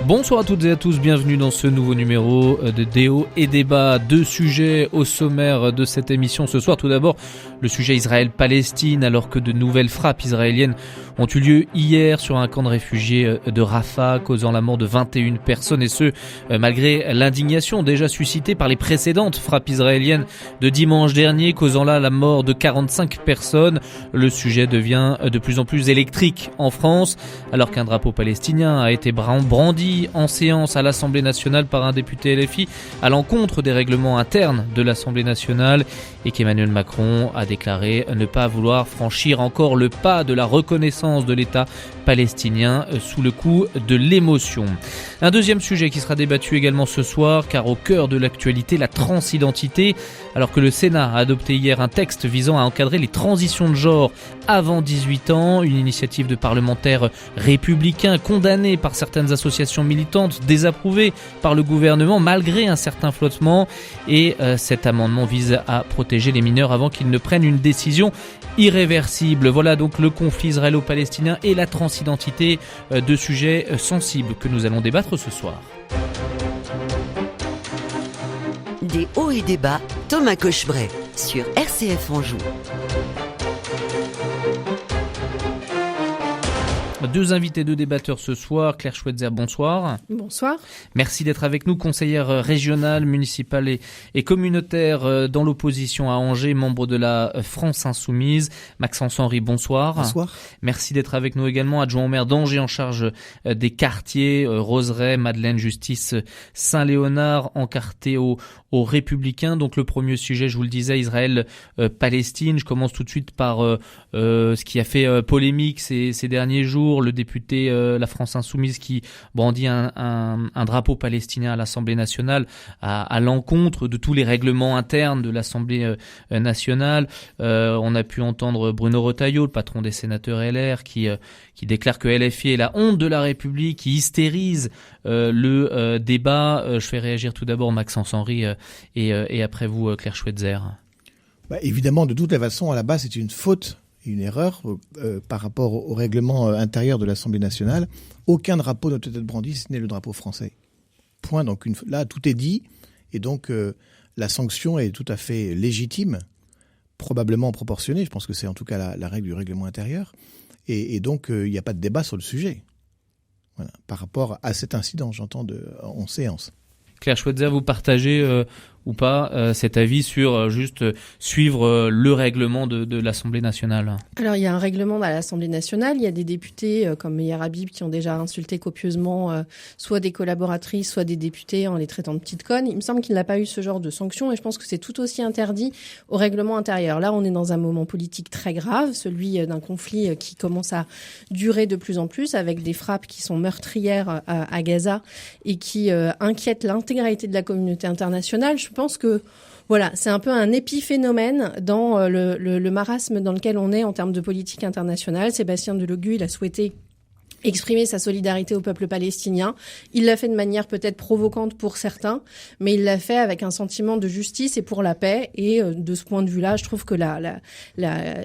Bonsoir à toutes et à tous, bienvenue dans ce nouveau numéro de Déo et Débat. Deux sujets au sommaire de cette émission ce soir. Tout d'abord, le sujet Israël-Palestine, alors que de nouvelles frappes israéliennes ont eu lieu hier sur un camp de réfugiés de Rafah, causant la mort de 21 personnes, et ce, malgré l'indignation déjà suscitée par les précédentes frappes israéliennes de dimanche dernier, causant là la mort de 45 personnes. Le sujet devient de plus en plus électrique en France, alors qu'un drapeau palestinien a été brandi en séance à l'Assemblée nationale par un député LFI à l'encontre des règlements internes de l'Assemblée nationale, et qu'Emmanuel Macron a déclaré ne pas vouloir franchir encore le pas de la reconnaissance de l'État palestinien sous le coup de l'émotion. Un deuxième sujet qui sera débattu également ce soir, car au cœur de l'actualité, la transidentité, alors que le Sénat a adopté hier un texte visant à encadrer les transitions de genre avant 18 ans, une initiative de parlementaires républicains condamnée par certaines associations militantes, désapprouvée par le gouvernement malgré un certain flottement, et cet amendement vise à protéger les mineurs avant qu'ils ne prennent une décision irréversible. Voilà donc le conflit israélo-palestinien et la transidentité, deux sujets sensibles que nous allons débattre ce soir. Des hauts et des bas, Thomas Cochebray sur RCF Anjou. Deux invités, deux débatteurs ce soir. Claire Schweitzer, bonsoir. Bonsoir. Merci d'être avec nous, conseillère régionale, municipale et communautaire dans l'opposition à Angers, membre de la France Insoumise. Maxence Henry, bonsoir. Bonsoir. Merci d'être avec nous également, adjoint au maire d'Angers en charge des quartiers, Roseraie, Madeleine, Justice, Saint-Léonard, encarté aux Républicains. Donc le premier sujet, je vous le disais, Israël-Palestine. Je commence tout de suite par ce qui a fait polémique ces derniers jours. Le député La France Insoumise qui brandit un drapeau palestinien à l'Assemblée nationale à l'encontre de tous les règlements internes de l'Assemblée nationale. On a pu entendre Bruno Retailleau, le patron des sénateurs LR, qui déclare que LFI est la honte de la République, qui hystérise le débat. Je fais réagir tout d'abord Maxence Henry et après vous, Claire Schweitzer. Évidemment, de toutes les façons, à la base, c'est une faute, une erreur par rapport au règlement intérieur de l'Assemblée nationale. Aucun drapeau ne peut être brandi si ce n'est le drapeau français. Point. Donc là, tout est dit. Et donc, la sanction est tout à fait légitime, probablement proportionnée. Je pense que c'est en tout cas la règle du règlement intérieur. Et donc, il n'y a pas de débat sur le sujet. Voilà. Par rapport à cet incident, j'entends en séance. Claire Schweitzer, vous partagez ou pas cet avis sur juste suivre le règlement de l'Assemblée nationale? Alors, il y a un règlement à l'Assemblée nationale. Il y a des députés comme Meir Habib qui ont déjà insulté copieusement soit des collaboratrices, soit des députés en les traitant de petites connes. Il me semble qu'il n'a pas eu ce genre de sanctions et je pense que c'est tout aussi interdit au règlement intérieur. Là, on est dans un moment politique très grave, celui d'un conflit qui commence à durer de plus en plus avec des frappes qui sont meurtrières à Gaza et qui inquiètent l'intégralité de la communauté internationale. Je pense que voilà, c'est un peu un épiphénomène dans le marasme dans lequel on est en termes de politique internationale. Sébastien Delogu, il a souhaité exprimer sa solidarité au peuple palestinien. Il l'a fait de manière peut-être provocante pour certains, mais il l'a fait avec un sentiment de justice et pour la paix. Et de ce point de vue-là, je trouve que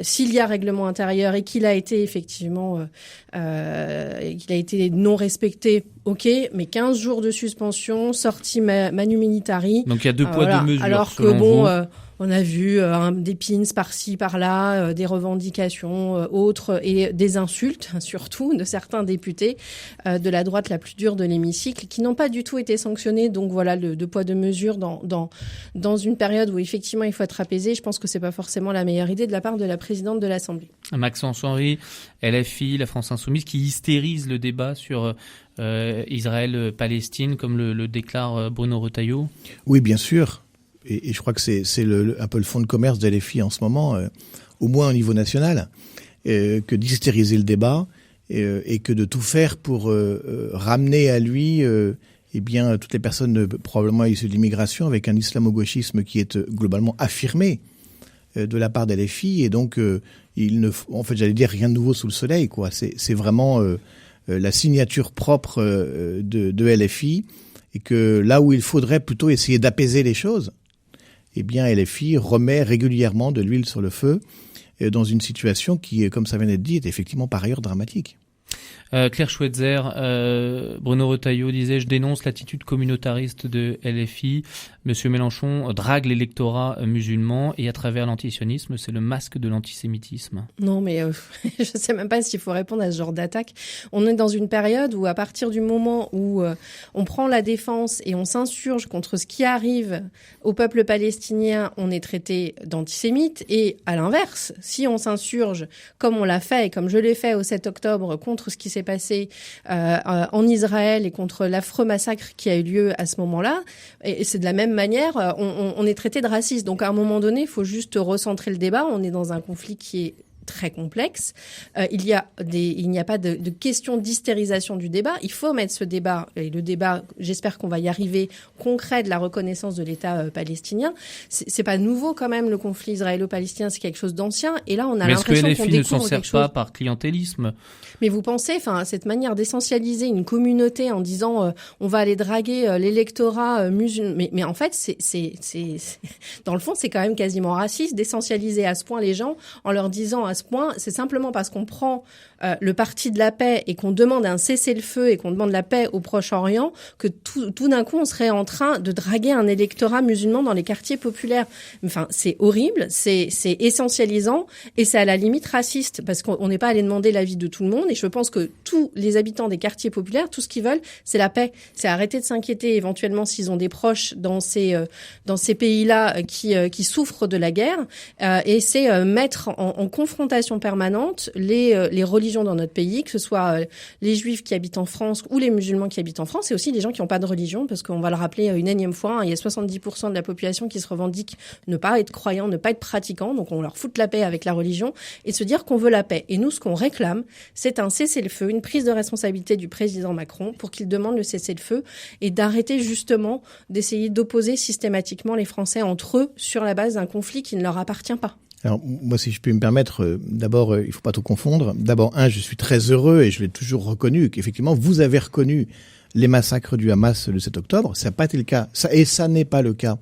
s'il y a règlement intérieur et qu'il a été effectivement qu'il a été non respecté, ok, mais 15 jours de suspension, sortie manu militari. Donc il y a deux poids, deux mesures. Alors que bon... on a vu des pins par-ci, par-là, des revendications autres et des insultes, surtout, de certains députés de la droite la plus dure de l'hémicycle qui n'ont pas du tout été sanctionnés. Donc voilà, le deux poids, deux mesures dans une période où effectivement il faut être apaisé. Je pense que c'est pas forcément la meilleure idée de la part de la présidente de l'Assemblée. Maxence Henry, LFI, la France Insoumise, qui hystérise le débat sur Israël-Palestine, comme le déclare Bruno Retailleau. Oui, bien sûr. Et je crois que c'est un peu le fonds de commerce de LFI en ce moment, au moins au niveau national, que d'hystériser le débat et que de tout faire pour ramener à lui toutes les personnes probablement issues de l'immigration avec un islamo-gauchisme qui est globalement affirmé de la part de LFI. Et donc, j'allais dire rien de nouveau sous le soleil, quoi. C'est vraiment la signature propre de LFI, et que là où il faudrait plutôt essayer d'apaiser les choses, eh bien LFI remet régulièrement de l'huile sur le feu dans une situation qui, comme ça vient d'être dit, est effectivement par ailleurs dramatique. Claire Schweitzer, Bruno Retailleau disait « Je dénonce l'attitude communautariste de LFI. Monsieur Mélenchon drague l'électorat musulman et à travers l'antisionisme, c'est le masque de l'antisémitisme. » Non, mais je sais même pas s'il faut répondre à ce genre d'attaque. On est dans une période où à partir du moment où on prend la défense et on s'insurge contre ce qui arrive au peuple palestinien, on est traité d'antisémite. Et à l'inverse, si on s'insurge comme on l'a fait et comme je l'ai fait au 7 octobre contre ce qui s'est passé en Israël et contre l'affreux massacre qui a eu lieu à ce moment-là, et c'est de la même manière, on est traité de raciste. Donc à un moment donné, il faut juste recentrer le débat. On est dans un conflit qui est très complexe. Il n'y a pas de question d'hystérisation du débat. Il faut mettre ce débat, et le débat, j'espère qu'on va y arriver, concret de la reconnaissance de l'État palestinien. C'est pas nouveau quand même, le conflit israélo-palestinien, c'est quelque chose d'ancien. Et là, on a l'impression qu'on découvre quelque chose. Mais est-ce que LFI ne s'en sert pas par clientélisme ? Mais vous pensez, cette manière d'essentialiser une communauté en disant on va aller draguer l'électorat musulman, mais en fait, c'est dans le fond, c'est quand même quasiment raciste d'essentialiser à ce point les gens en leur disant à ce point, c'est simplement parce qu'on prend le parti de la paix et qu'on demande un cessez-le-feu et qu'on demande la paix au Proche-Orient que tout d'un coup on serait en train de draguer un électorat musulman dans les quartiers populaires. Enfin, c'est horrible, c'est essentialisant et c'est à la limite raciste parce qu'on n'est pas allé demander l'avis de tout le monde et je pense que tous les habitants des quartiers populaires, tout ce qu'ils veulent, c'est la paix. C'est arrêter de s'inquiéter éventuellement s'ils ont des proches dans ces pays-là qui souffrent de la guerre et c'est mettre en confrontation permanente les religions dans notre pays, que ce soit les juifs qui habitent en France ou les musulmans qui habitent en France, et aussi les gens qui n'ont pas de religion, parce qu'on va le rappeler une énième fois, il y a 70% de la population qui se revendique ne pas être croyant, ne pas être pratiquant, donc on leur fout la paix avec la religion, et se dire qu'on veut la paix. Et nous, ce qu'on réclame, c'est un cessez-le-feu, une prise de responsabilité du président Macron pour qu'il demande le cessez-le-feu et d'arrêter justement d'essayer d'opposer systématiquement les Français entre eux sur la base d'un conflit qui ne leur appartient pas. Alors, moi, si je puis me permettre, d'abord, il faut pas tout confondre. D'abord, je suis très heureux et je l'ai toujours reconnu qu'effectivement, vous avez reconnu les massacres du Hamas le 7 octobre. Ça n'a pas été le cas. Ça n'est pas le cas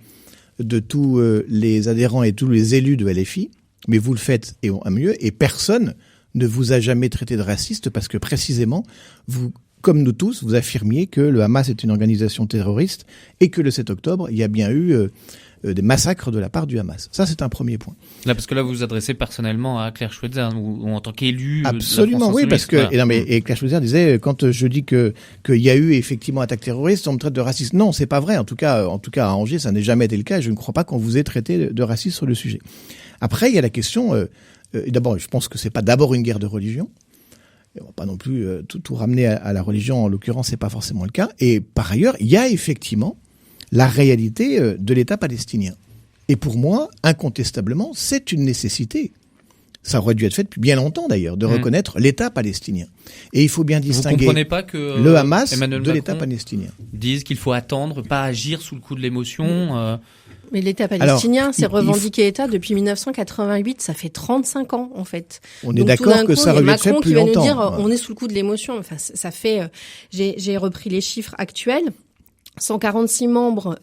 de tous les adhérents et tous les élus de LFI. Mais vous le faites et à mieux. Et personne ne vous a jamais traité de raciste parce que précisément, vous, comme nous tous, vous affirmiez que le Hamas est une organisation terroriste et que le 7 octobre, il y a bien eu des massacres de la part du Hamas. Ça, c'est un premier point. Là, parce que là, vous vous adressez personnellement à Claire Schweitzer ou en tant qu'élu. Absolument, oui, parce que et Claire Schweitzer disait quand je dis qu'il y a eu effectivement attaque terroriste, on me traite de raciste. Non, c'est pas vrai. En tout cas, à Angers, ça n'a jamais été le cas. Je ne crois pas qu'on vous ait traité de raciste sur le sujet. Après, il y a la question. D'abord, je pense que c'est pas d'abord une guerre de religion. On va pas non plus tout ramener à la religion. En l'occurrence, c'est pas forcément le cas. Et par ailleurs, il y a effectivement la réalité de l'État palestinien. Et pour moi, incontestablement, c'est une nécessité. Ça aurait dû être fait depuis bien longtemps d'ailleurs, de reconnaître l'État palestinien. Et il faut bien distinguer Vous comprenez pas que le Hamas Emmanuel de l'État Macron palestinien. Disent qu'il faut attendre, pas agir sous le coup de l'émotion. Mais l'État palestinien s'est revendiqué État depuis 1988, ça fait 35 ans en fait. On est d'accord que ça aurait dû être fait plus longtemps. Macron qui va nous dire on est sous le coup de l'émotion. Enfin, ça fait. J'ai repris les chiffres actuels. 146 membres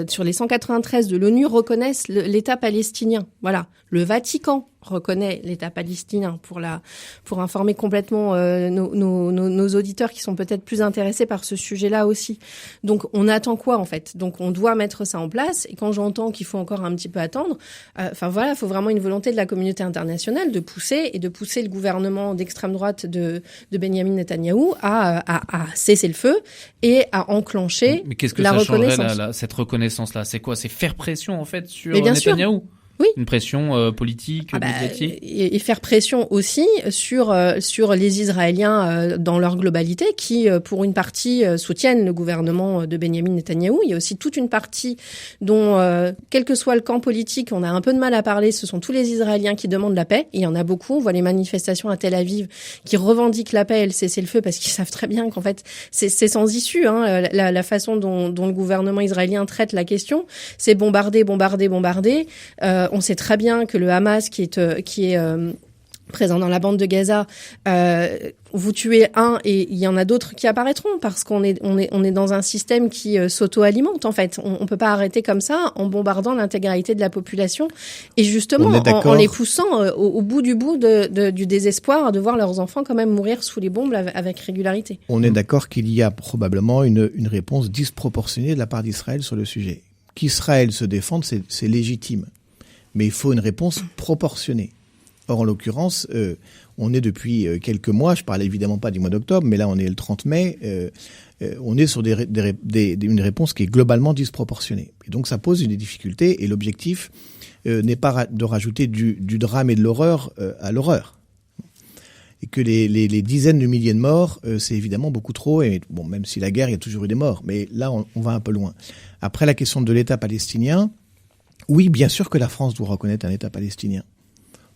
sur les 193 de l'ONU reconnaissent l'État palestinien. Voilà. Le Vatican reconnaît l'État palestinien pour informer complètement nos auditeurs qui sont peut-être plus intéressés par ce sujet-là aussi. Donc on attend quoi en fait ? Donc on doit mettre ça en place. Et quand j'entends qu'il faut encore un petit peu attendre, il faut vraiment une volonté de la communauté internationale de pousser le gouvernement d'extrême droite de Benyamin Netanyahou à cesser le feu et à enclencher Mais qu'est-ce que la ça reconnaissance. changerait cette reconnaissance-là ? C'est quoi ? C'est faire pression en fait sur Mais bien sûr. Netanyahou ? Oui. Une pression politique, médiatique. Et faire pression aussi sur les Israéliens dans leur globalité qui, pour une partie, soutiennent le gouvernement de Benyamin Netanyahou. Il y a aussi toute une partie dont, quel que soit le camp politique, on a un peu de mal à parler. Ce sont tous les Israéliens qui demandent la paix. Et il y en a beaucoup. On voit les manifestations à Tel Aviv qui revendiquent la paix et le cessez-le-feu parce qu'ils savent très bien qu'en fait, c'est sans issue. Hein, la façon dont le gouvernement israélien traite la question, c'est bombarder. On sait très bien que le Hamas, qui est présents dans la bande de Gaza, vous tuez un et il y en a d'autres qui apparaîtront parce qu'on est dans un système qui s'auto-alimente en fait. On peut pas arrêter comme ça en bombardant l'intégralité de la population et justement en les poussant au bout du désespoir de voir leurs enfants quand même mourir sous les bombes avec régularité. On est d'accord qu'il y a probablement une réponse disproportionnée de la part d'Israël sur le sujet. Qu'Israël se défende, c'est légitime, mais il faut une réponse proportionnée. Or, en l'occurrence, on est depuis quelques mois, je parle évidemment pas du mois d'octobre, mais là on est le 30 mai, on est sur une réponse qui est globalement disproportionnée. Et donc ça pose une difficulté et l'objectif n'est pas de rajouter du drame et de l'horreur à l'horreur. Et que les dizaines de milliers de morts, c'est évidemment beaucoup trop, et bon, même si la guerre, il y a toujours eu des morts, mais là on va un peu loin. Après la question de l'État palestinien, oui, bien sûr que la France doit reconnaître un État palestinien.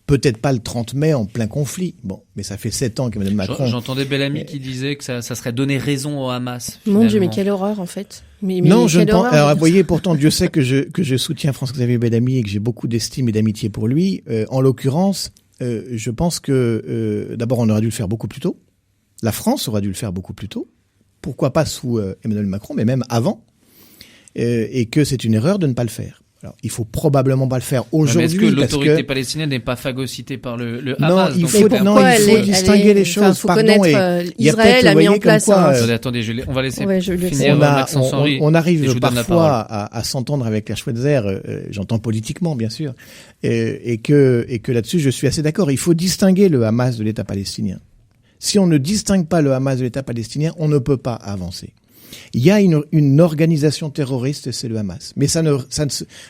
Peut-être pas le 30 mai en plein conflit. Bon, mais ça fait 7 ans qu'Emmanuel Macron... J'entendais Bellamy qui disait que ça serait donner raison au Hamas. Finalement. Mon Dieu, mais quelle horreur en fait. Mais non, je ne pense... Alors, vous voyez, pourtant, Dieu sait que je soutiens François-Xavier Bellamy et que j'ai beaucoup d'estime et d'amitié pour lui. En l'occurrence, je pense que d'abord, on aurait dû le faire beaucoup plus tôt. La France aurait dû le faire beaucoup plus tôt. Pourquoi pas sous Emmanuel Macron, mais même avant. Et que c'est une erreur de ne pas le faire. Alors, il faut probablement pas le faire aujourd'hui. Mais est-ce que l'autorité palestinienne n'est pas phagocytée par le Hamas? Non, il faut distinguer les choses. Faut connaître. Israël a mis en place. Attendez, on va laisser finir Maxence Henry. On arrive parfois à s'entendre avec la Schweitzer. J'entends politiquement, bien sûr, et que là-dessus, je suis assez d'accord. Il faut distinguer le Hamas de l'État palestinien. Si on ne distingue pas le Hamas de l'État palestinien, on ne peut pas avancer. Il y a une organisation terroriste, c'est le Hamas. Mais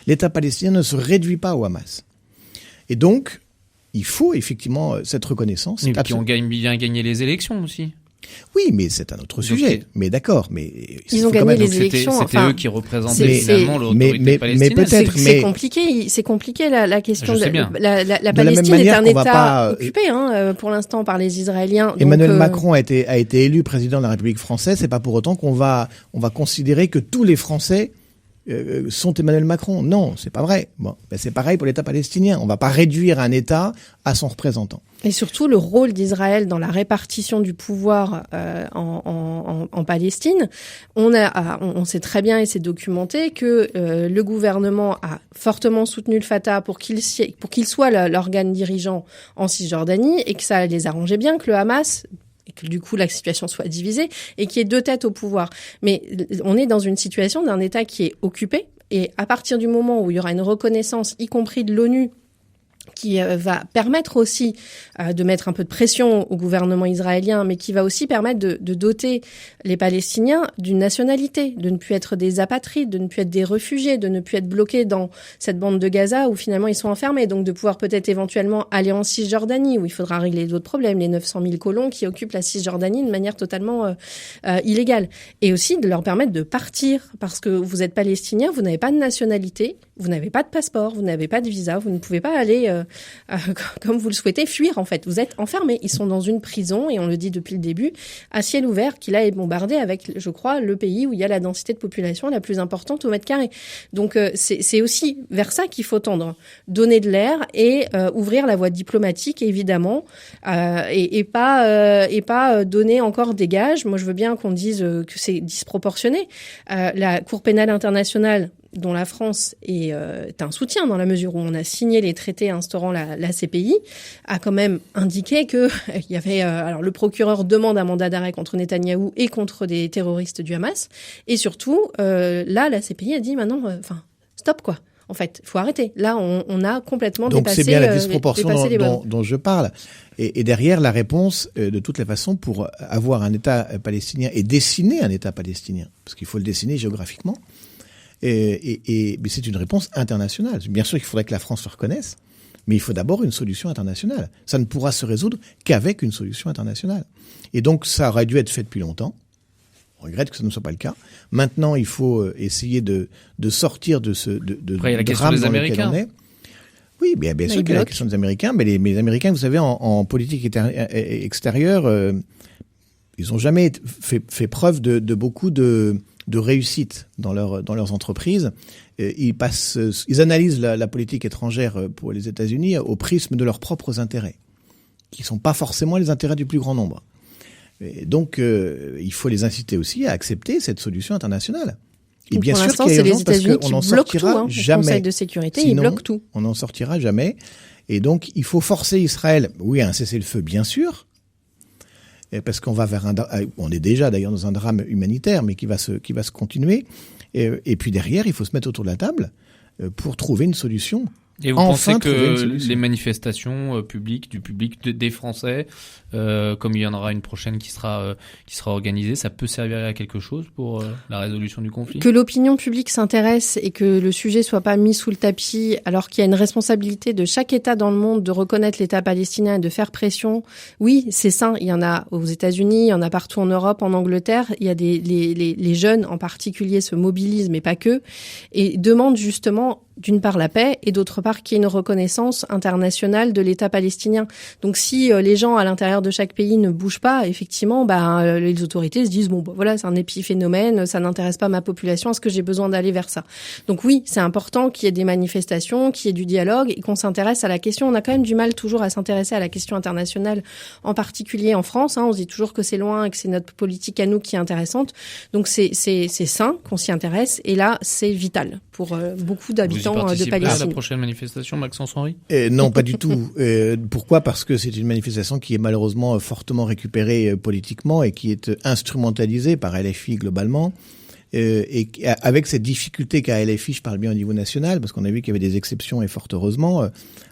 l'État palestinien ne se réduit pas au Hamas. Et donc, il faut effectivement cette reconnaissance. Et puis on gagne bien gagner les élections aussi. Oui, mais c'est un autre sujet. Mais d'accord, mais ils ont gagné les élections. C'était eux qui représentaient finalement l'autorité palestinienne. Mais peut-être, c'est compliqué la question. La Palestine est un État occupé pour l'instant par les Israéliens. Emmanuel Macron a été élu président de la République française. C'est pas pour autant qu'on va considérer que tous les Français sont Emmanuel Macron. Non, c'est pas vrai. Bon, ben c'est pareil pour l'État palestinien. On va pas réduire un État à son représentant. Et surtout, le rôle d'Israël dans la répartition du pouvoir en Palestine. On sait très bien, et c'est documenté, que le gouvernement a fortement soutenu le Fatah pour qu'il soit l'organe dirigeant en Cisjordanie, et que ça les arrangeait bien que le Hamas... et que du coup la situation soit divisée et qu'il y ait deux têtes au pouvoir. Mais on est dans une situation d'un État qui est occupé, et à partir du moment où il y aura une reconnaissance, y compris de l'ONU, qui va permettre aussi de mettre un peu de pression au gouvernement israélien, mais qui va aussi permettre de doter les Palestiniens d'une nationalité, de ne plus être des apatrides, de ne plus être des réfugiés, de ne plus être bloqués dans cette bande de Gaza où finalement ils sont enfermés, donc de pouvoir peut-être éventuellement aller en Cisjordanie où il faudra régler d'autres problèmes, les 900 000 colons qui occupent la Cisjordanie de manière totalement illégale. Et aussi de leur permettre de partir, parce que vous êtes palestinien, vous n'avez pas de nationalité, vous n'avez pas de passeport, vous n'avez pas de visa, vous ne pouvez pas aller, comme vous le souhaitez, fuir en fait. Vous êtes enfermés. Ils sont dans une prison, et on le dit depuis le début, à ciel ouvert, qui là est bombardé avec, je crois, le pays où il y a la densité de population la plus importante au mètre carré. Donc c'est aussi vers ça qu'il faut tendre. Donner de l'air et ouvrir la voie diplomatique, évidemment, et pas donner encore des gages. Moi, je veux bien qu'on dise que c'est disproportionné. La Cour pénale internationale, dont la France est un soutien dans la mesure où on a signé les traités instaurant la CPI, a quand même indiqué que il y avait alors le procureur demande un mandat d'arrêt contre Netanyahou et contre des terroristes du Hamas, et surtout là la CPI a dit maintenant stop quoi. En fait, il faut arrêter. Là, on a complètement dépassé. Donc c'est bien la disproportion dont je parle. Et derrière la réponse, de toutes les façons, pour avoir un État palestinien et dessiner un État palestinien, parce qu'il faut le dessiner géographiquement. Mais c'est une réponse internationale. Bien sûr qu'il faudrait que la France le reconnaisse, mais il faut d'abord une solution internationale. Ça ne pourra se résoudre qu'avec une solution internationale. Et donc, ça aurait dû être fait depuis longtemps. On regrette que ce ne soit pas le cas. Maintenant, il faut essayer de sortir de ce Après, il y a la question des Américains. Oui, bien sûr qu'il y a la question des Américains, mais les Américains, vous savez, en politique extérieure, ils n'ont jamais fait preuve de beaucoup de réussite dans leurs entreprises. Ils analysent la politique étrangère pour les États-Unis au prisme de leurs propres intérêts. sont pas forcément les intérêts du plus grand nombre. Et donc, il faut les inciter aussi à accepter cette solution internationale. Et bien pour sûr l'instant, qu'il y a c'est les urgence parce États-Unis qui qu'on n'en bloquent tout. sortira Au jamais. Conseil de sécurité, Sinon, ils bloquent tout. On n'en sortira jamais. Et donc, il faut forcer Israël, oui, à un cessez-le-feu, bien sûr, parce qu'on va vers on est déjà d'ailleurs dans un drame humanitaire, mais qui va se continuer. Et puis derrière, il faut se mettre autour de la table pour trouver une solution. Et vous pensez que les manifestations publiques, du public des Français, comme il y en aura une prochaine qui sera organisée, ça peut servir à quelque chose pour la résolution du conflit ? Que l'opinion publique s'intéresse et que le sujet soit pas mis sous le tapis, alors qu'il y a une responsabilité de chaque État dans le monde de reconnaître l'État palestinien et de faire pression. Oui, c'est sain. Il y en a aux États-Unis, il y en a partout en Europe, en Angleterre. Il y a les jeunes en particulier se mobilisent, mais pas que, et demandent justement d'une part la paix et d'autre part qu'il y ait une reconnaissance internationale de l'État palestinien. Donc si les gens à l'intérieur de chaque pays ne bougent pas, effectivement, les autorités se disent voilà, c'est un épiphénomène, ça n'intéresse pas ma population, est-ce que j'ai besoin d'aller vers ça ? Donc oui, c'est important qu'il y ait des manifestations, qu'il y ait du dialogue et qu'on s'intéresse à la question. On a quand même du mal toujours à s'intéresser à la question internationale, en particulier en France. On se dit toujours que c'est loin et que c'est notre politique à nous qui est intéressante. Donc c'est sain qu'on s'y intéresse et là, c'est vital pour beaucoup d'habitants de Palestine. À la prochaine manifestation, Maxence Henry ? Non, pas du tout. Pourquoi ? Parce que c'est une manifestation qui est malheureusement fortement récupérée politiquement et qui est instrumentalisée par LFI globalement. Et avec cette difficulté qu'a LFI, je parle bien au niveau national, parce qu'on a vu qu'il y avait des exceptions et fort heureusement,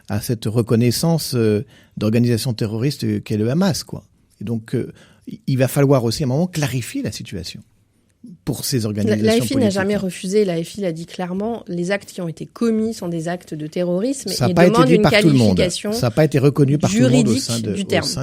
à cette reconnaissance d'organisation terroriste qu'est le Hamas, quoi. Et donc, il va falloir aussi à un moment clarifier la situation pour ces organisations politiques. L'AFI n'a jamais refusé, l'AFI l'a dit clairement, les actes qui ont été commis sont des actes de terrorisme et demandent une qualification juridique du terme. Ça n'a pas été reconnu par tout le monde au sein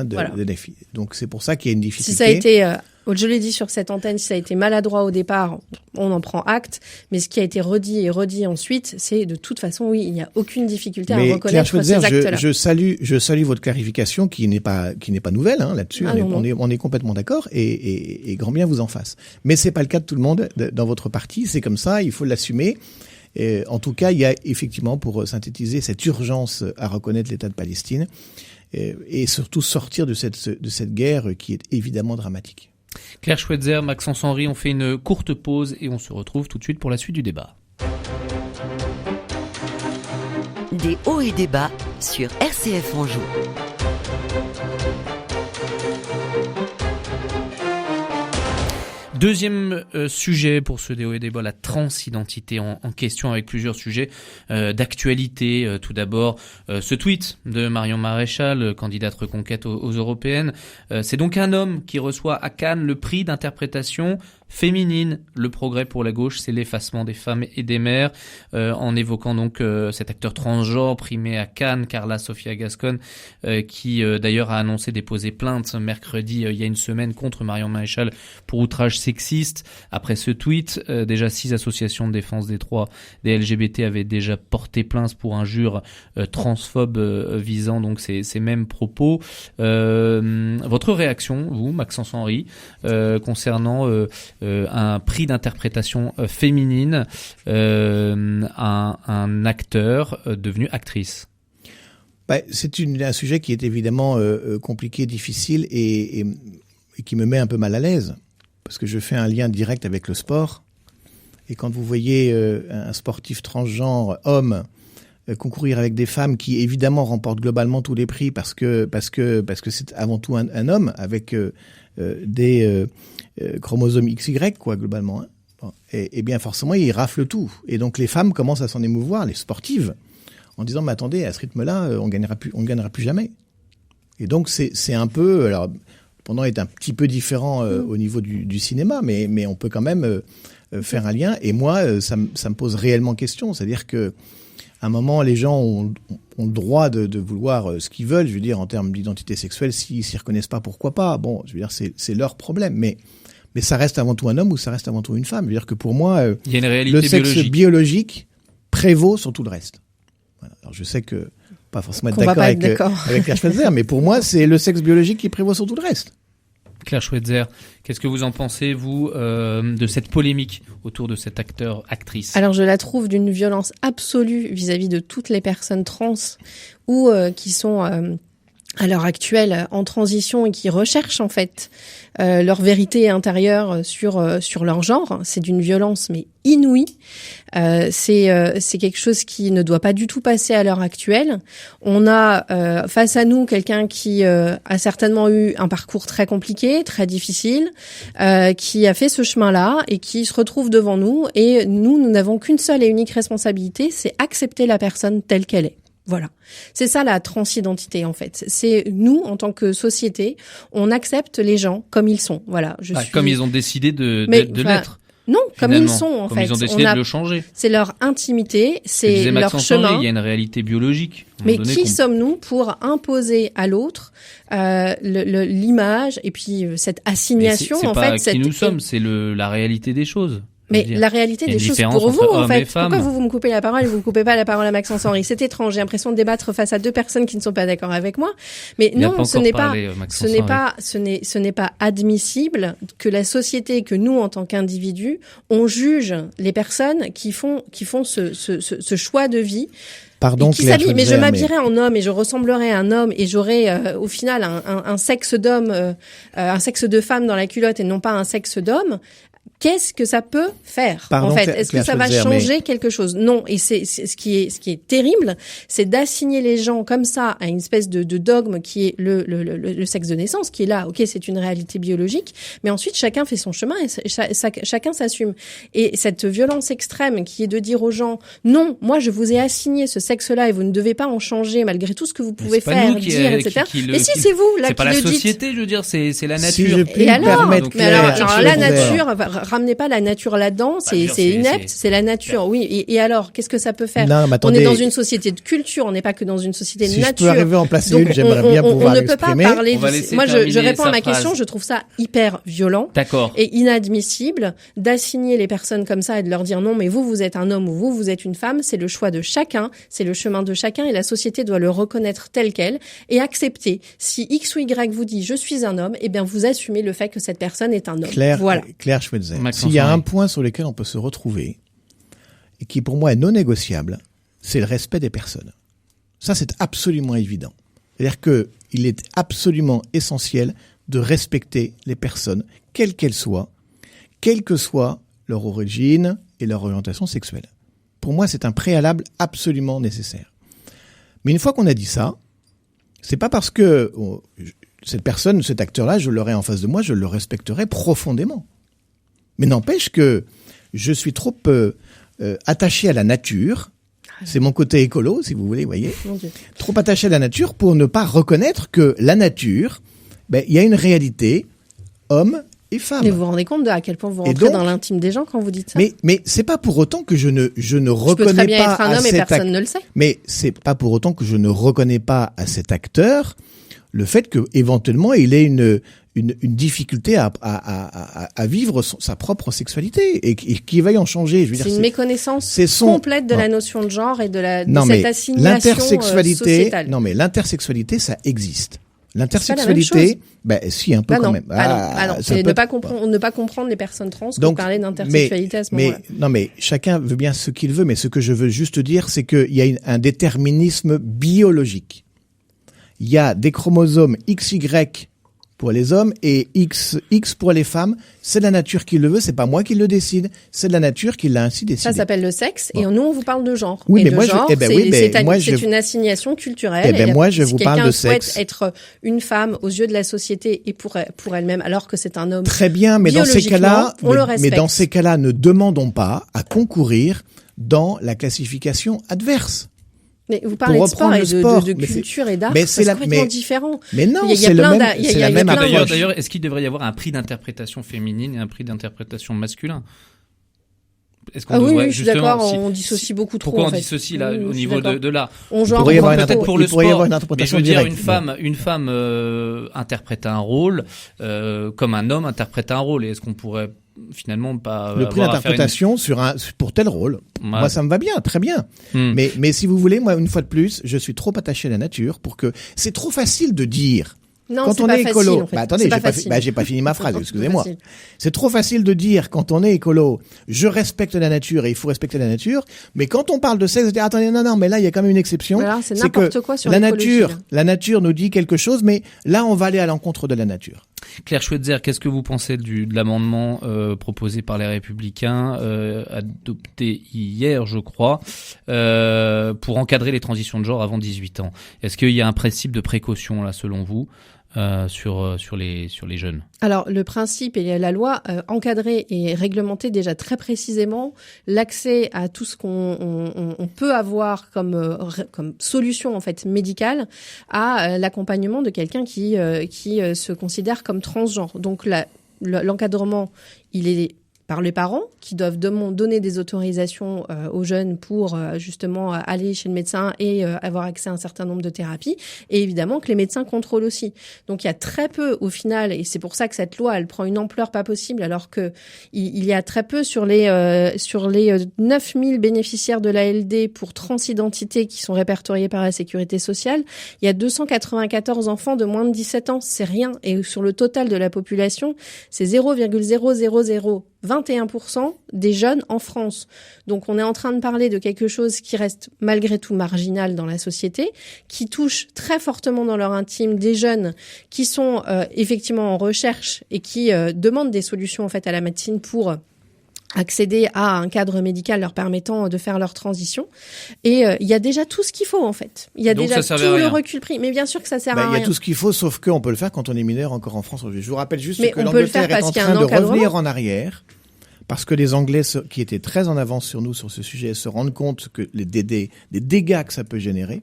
de voilà. l'AFI. Donc c'est pour ça qu'il y a une difficulté. Si ça a été, je l'ai dit sur cette antenne, si ça a été maladroit au départ, on en prend acte. Mais ce qui a été redit et redit ensuite, c'est de toute façon, oui, il n'y a aucune difficulté à reconnaître ces actes-là. Je salue votre clarification qui n'est pas nouvelle là-dessus. On est complètement d'accord et grand bien vous en fasse. Mais c'est pas le cas de tout le monde dans votre parti. C'est comme ça, il faut l'assumer. En tout cas, il y a effectivement, pour synthétiser, cette urgence à reconnaître l'État de Palestine et surtout sortir de cette guerre qui est évidemment dramatique. Claire Schweitzer, Maxence Henry, on fait une courte pause et on se retrouve tout de suite pour la suite du débat. Des hauts et des bas sur RCF Anjou. Deuxième sujet pour ce débat et débat, la transidentité en question avec plusieurs sujets d'actualité. Tout d'abord, ce tweet de Marion Maréchal, candidate reconquête aux européennes. C'est donc un homme qui reçoit à Cannes le prix d'interprétation féminine. Le progrès pour la gauche, c'est l'effacement des femmes et des mères. En évoquant donc cet acteur transgenre primé à Cannes, Carla Sofia Gascon, qui d'ailleurs a annoncé déposer plainte mercredi il y a une semaine contre Marion Maréchal pour outrage sexiste. Après ce tweet, déjà 6 associations de défense des droits des LGBT avaient déjà porté plainte pour injures transphobe visant donc ces mêmes propos. Votre réaction, vous, Maxence Henry, concernant un prix d'interprétation féminine, un acteur devenu actrice? C'est un sujet qui est évidemment compliqué, difficile et qui me met un peu mal à l'aise. Parce que je fais un lien direct avec le sport. Et quand vous voyez un sportif transgenre, homme, concourir avec des femmes qui évidemment remportent globalement tous les prix parce que c'est avant tout un homme avec des chromosomes XY, quoi, globalement. Bon. Et bien forcément, il rafle tout. Et donc les femmes commencent à s'en émouvoir, les sportives, en disant mais attendez, à ce rythme-là, on gagnera plus jamais. Et donc c'est un peu, alors pendant est un petit peu différent au niveau du cinéma, mais on peut quand même faire un lien. Et moi, ça me pose réellement question, c'est-à-dire que à un moment, les gens ont le droit de vouloir ce qu'ils veulent, je veux dire, en termes d'identité sexuelle, s'ils s'y reconnaissent pas, pourquoi pas. Bon, je veux dire, c'est leur problème, mais ça reste avant tout un homme ou ça reste avant tout une femme. Je veux dire que pour moi, il y a une réalité le sexe biologique prévaut sur tout le reste. Voilà. Alors je sais que pas forcément être d'accord avec Claire Schweitzer, mais pour moi, c'est le sexe biologique qui prévaut sur tout le reste. Claire Schweitzer, qu'est-ce que vous en pensez, vous, de cette polémique autour de cet acteur-actrice ? Alors, je la trouve d'une violence absolue vis-à-vis de toutes les personnes trans ou qui sont à l'heure actuelle en transition et qui recherchent en fait leur vérité intérieure sur leur genre. C'est d'une violence mais inouïe. C'est quelque chose qui ne doit pas du tout passer à l'heure actuelle. On a face à nous quelqu'un qui a certainement eu un parcours très compliqué, très difficile, qui a fait ce chemin-là et qui se retrouve devant nous. Et nous n'avons qu'une seule et unique responsabilité, c'est accepter la personne telle qu'elle est. Voilà. C'est ça la transidentité en fait. C'est nous en tant que société, on accepte les gens comme ils sont. Voilà. Comme ils ont décidé de l'être. Non, comme ils sont en comme fait. Ils ont décidé de le changer. C'est leur intimité, c'est leur chemin. Il y a une réalité biologique. Mais qui sommes-nous pour imposer à l'autre l'image et puis cette assignation en fait. C'est pas qui nous sommes, c'est la réalité des choses. Mais la réalité des choses pour vous, en fait. Pourquoi vous me coupez la parole et vous ne coupez pas la parole à Maxence Henry? C'est étrange. J'ai l'impression de débattre face à deux personnes qui ne sont pas d'accord avec moi. Mais non, ce n'est pas admissible que la société, que nous, en tant qu'individus, on juge les personnes qui font ce choix de vie. Pardon, Claire, mais je m'habillerais en homme et je ressemblerais à un homme et j'aurais au final un sexe d'homme, un sexe de femme dans la culotte et non pas un sexe d'homme. Qu'est-ce que ça peut faire en fait? Est-ce que ça va changer quelque chose? Non. Et c'est ce qui est terrible, c'est d'assigner les gens comme ça à une espèce de dogme qui est le sexe de naissance, qui est là. Ok, c'est une réalité biologique, mais ensuite chacun fait son chemin et chacun s'assume. Et cette violence extrême qui est de dire aux gens non, moi je vous ai assigné ce sexe-là et vous ne devez pas en changer malgré tout ce que vous pouvez faire, dire, etc. Mais si c'est vous là qui le dites. C'est pas la société, je veux dire, c'est la nature. Si je puis et alors, mais alors la nature. Ramenez pas la nature là-dedans, c'est inepte, c'est la nature. Oui, et alors, qu'est-ce que ça peut faire? Non, on est dans une société de culture, on n'est pas que dans une société de nature. Si je peux arriver à en placer une, j'aimerais bien pouvoir l'exprimer. On ne peut pas parler moi, je réponds à ma question, je trouve ça hyper violent. D'accord. Et inadmissible d'assigner les personnes comme ça et de leur dire non, mais vous êtes un homme ou vous êtes une femme, c'est le choix de chacun, c'est le chemin de chacun et la société doit le reconnaître tel quel et accepter. Si X ou Y vous dit je suis un homme, eh bien, vous assumez le fait que cette personne est un homme. Claire Schweitzer. S'il y a un point sur lequel on peut se retrouver, et qui pour moi est non négociable, c'est le respect des personnes. Ça, c'est absolument évident. C'est-à-dire qu'il est absolument essentiel de respecter les personnes, quelles qu'elles soient, quelle que soit leur origine et leur orientation sexuelle. Pour moi, c'est un préalable absolument nécessaire. Mais une fois qu'on a dit ça, c'est pas parce que cette personne, cet acteur-là, je l'aurai en face de moi, je le respecterai profondément. Mais n'empêche que je suis trop attaché à la nature. C'est mon côté écolo, si vous voulez, voyez. Trop attaché à la nature pour ne pas reconnaître que la nature, il y a une réalité homme et femme. Mais vous vous rendez compte à quel point vous rentrez dans l'intime des gens quand vous dites ça? Mais c'est pas pour autant que je ne reconnais pas. Je peux très bien être un homme et personne ne le sait. Mais c'est pas pour autant que je ne reconnais pas à cet acteur le fait que éventuellement il ait une difficulté à vivre sa propre sexualité et qu'il veuille en changer. Je veux dire, c'est une méconnaissance complète de la notion de genre et de cette assignation sociétale. Non, mais l'intersexualité, ça existe. L'intersexualité, si, un peu quand même. C'est ne pas comprendre les personnes trans pour parler d'intersexualité à ce moment-là. Non, mais chacun veut bien ce qu'il veut, mais ce que je veux juste dire, c'est qu'il y a un déterminisme biologique. Il y a des chromosomes XY pour les hommes et X pour les femmes. C'est la nature qui le veut, c'est pas moi qui le décide, c'est la nature qui l'a ainsi décidé. Ça s'appelle le sexe et nous on vous parle de genre. Oui, mais moi c'est une assignation culturelle. Moi je vous parle de sexe. Si quelqu'un souhaite être une femme aux yeux de la société et pour elle-même alors que c'est un homme. Très bien, mais dans ces cas-là, ne demandons pas à concourir dans la classification adverse. Mais vous parlez de sport et de culture et d'art, c'est complètement différent. Mais non, c'est la même approche. D'ailleurs, est-ce qu'il devrait y avoir un prix d'interprétation féminine et un prix d'interprétation masculin? Oui, je suis d'accord, on dissocie beaucoup trop. Pourquoi on dissocie là, au niveau de l'art? On genre peut-être pour le sport, mais je veux dire, une femme interprète un rôle comme un homme interprète un rôle. Et est-ce qu'on pourrait finalement pas le prix d'interprétation pour tel rôle? Ouais. Moi, ça me va bien, très bien. Mais si vous voulez, moi, une fois de plus, je suis trop attaché à la nature pour que c'est trop facile de dire Non, quand c'est on pas est facile, écolo, en fait. attendez, C'est pas j'ai pas fini ma phrase, excusez-moi. Facile. C'est trop facile de dire quand on est écolo, je respecte la nature et il faut respecter la nature, mais quand on parle de sexe, dire attendez, non, mais là il y a quand même une exception. Alors, c'est n'importe que quoi sur la l'écologie, la nature nous dit quelque chose, mais là on va aller à l'encontre de la nature. Claire Schweitzer, qu'est-ce que vous pensez de l'amendement proposé par les Républicains, adopté hier, je crois, pour encadrer les transitions de genre avant 18 ans? Est-ce qu'il y a un principe de précaution là, selon vous, sur les jeunes? Alors, le principe et la loi encadrer et réglementer déjà très précisément l'accès à tout ce qu'on peut avoir comme solution en fait médicale à l'accompagnement de quelqu'un qui se considère comme transgenre. Donc l'encadrement, il est par les parents qui doivent donner des autorisations aux jeunes pour justement aller chez le médecin et avoir accès à un certain nombre de thérapies, et évidemment que les médecins contrôlent aussi. Donc il y a très peu au final, et c'est pour ça que cette loi elle prend une ampleur pas possible, alors que il y a très peu sur les 9000 bénéficiaires de l'ALD pour transidentité qui sont répertoriés par la sécurité sociale, il y a 294 enfants de moins de 17 ans, c'est rien, et sur le total de la population, c'est 0,0021% des jeunes en France. Donc on est en train de parler de quelque chose qui reste malgré tout marginal dans la société, qui touche très fortement dans leur intime des jeunes qui sont effectivement en recherche et qui demandent des solutions en fait à la médecine pour accéder à un cadre médical leur permettant de faire leur transition. Et il y a déjà tout ce qu'il faut en fait. Il y a donc déjà tout le recul pris. Mais bien sûr que ça sert à rien. Il y a tout ce qu'il faut, sauf qu'on peut le faire quand on est mineur encore en France. Je vous rappelle juste mais que l'Angleterre est en train de revenir en arrière. Parce que les Anglais, qui étaient très en avance sur nous sur ce sujet, se rendent compte que des dégâts que ça peut générer.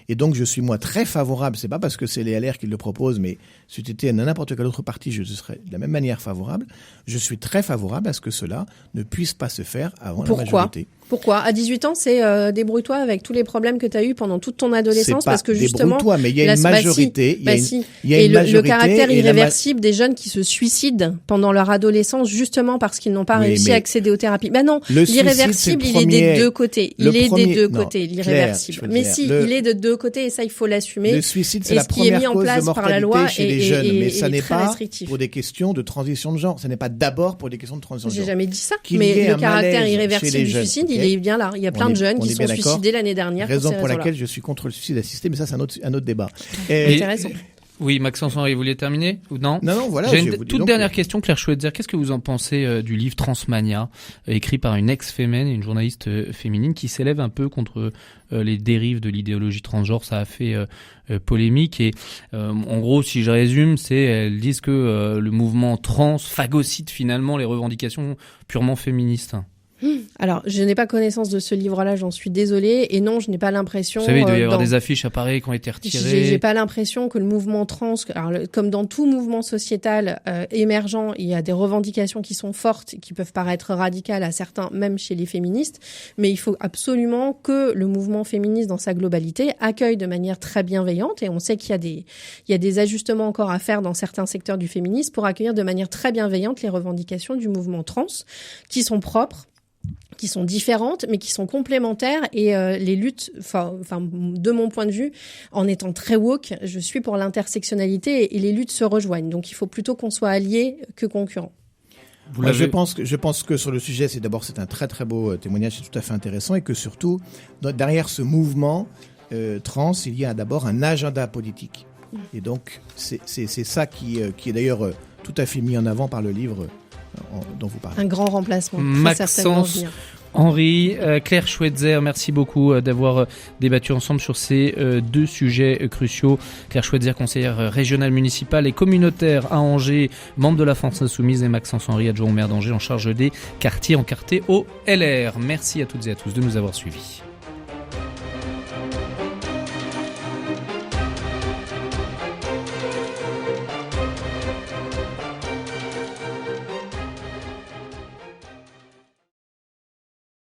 Et donc, je suis, moi, très favorable. C'est pas parce que c'est les LR qui le proposent, mais si c'était n'importe quel autre parti, je serais de la même manière favorable. Je suis très favorable à ce que cela ne puisse pas se faire avant la majorité. Pourquoi ? À 18 ans, c'est débrouille-toi avec tous les problèmes que tu as eu pendant toute ton adolescence, parce que justement, débrouille-toi, mais il y a une majorité. Le caractère irréversible des jeunes qui se suicident pendant leur adolescence, justement parce qu'ils n'ont pas réussi à accéder aux thérapies. Ben non, l'irréversible, il est des deux côtés. Il est des deux côtés, l'irréversible. Mais si, il est de deux côtés, et ça, il faut l'assumer. Le suicide, c'est la première cause de mortalité chez les jeunes, mais ça n'est pas pour des questions de transition de genre. Ce n'est pas d'abord pour des questions de transition de genre. J'ai jamais dit ça. Mais le caractère irréversible du suicide, il est bien là. Il y a plein de jeunes qui sont suicidés l'année dernière. Raison pour laquelle je suis contre le suicide assisté, mais ça, c'est un autre débat. Intéressant. Oui, Maxence Henry, vous vouliez terminer ou non ? Non, voilà. J'ai une toute dernière question, Claire Schweitzer. Qu'est-ce que vous en pensez du livre Transmania, écrit par une ex-fémène et une journaliste féminine qui s'élève un peu contre les dérives de l'idéologie transgenre ? Ça a fait polémique et en gros, si je résume, elles disent que le mouvement trans phagocyte finalement les revendications purement féministes. Alors, je n'ai pas connaissance de ce livre-là, j'en suis désolée. Et non, je n'ai pas l'impression... Vous savez, il doit y avoir des affiches à Paris qui ont été retirées. J'ai pas l'impression que le mouvement trans, alors, comme dans tout mouvement sociétal émergent, il y a des revendications qui sont fortes, qui peuvent paraître radicales à certains, même chez les féministes. Mais il faut absolument que le mouvement féministe, dans sa globalité, accueille de manière très bienveillante. Et on sait qu'il y a des ajustements encore à faire dans certains secteurs du féminisme pour accueillir de manière très bienveillante les revendications du mouvement trans, qui sont propres, qui sont différentes, mais qui sont complémentaires, et les luttes, enfin, de mon point de vue, en étant très woke, je suis pour l'intersectionnalité et les luttes se rejoignent. Donc, il faut plutôt qu'on soit alliés que concurrents. Je pense que sur le sujet, c'est un très très beau témoignage, c'est tout à fait intéressant, et que surtout, derrière ce mouvement trans, il y a d'abord un agenda politique. Et donc, c'est ça qui est d'ailleurs tout à fait mis en avant par le livre dont vous parlez. Un grand remplacement. Maxence Henry, Claire Schweitzer, merci beaucoup d'avoir débattu ensemble sur ces deux sujets cruciaux. Claire Schweitzer, conseillère régionale municipale et communautaire à Angers, membre de la France Insoumise, et Maxence Henry, adjoint au maire d'Angers en charge des quartiers encartés au LR. Merci à toutes et à tous de nous avoir suivis.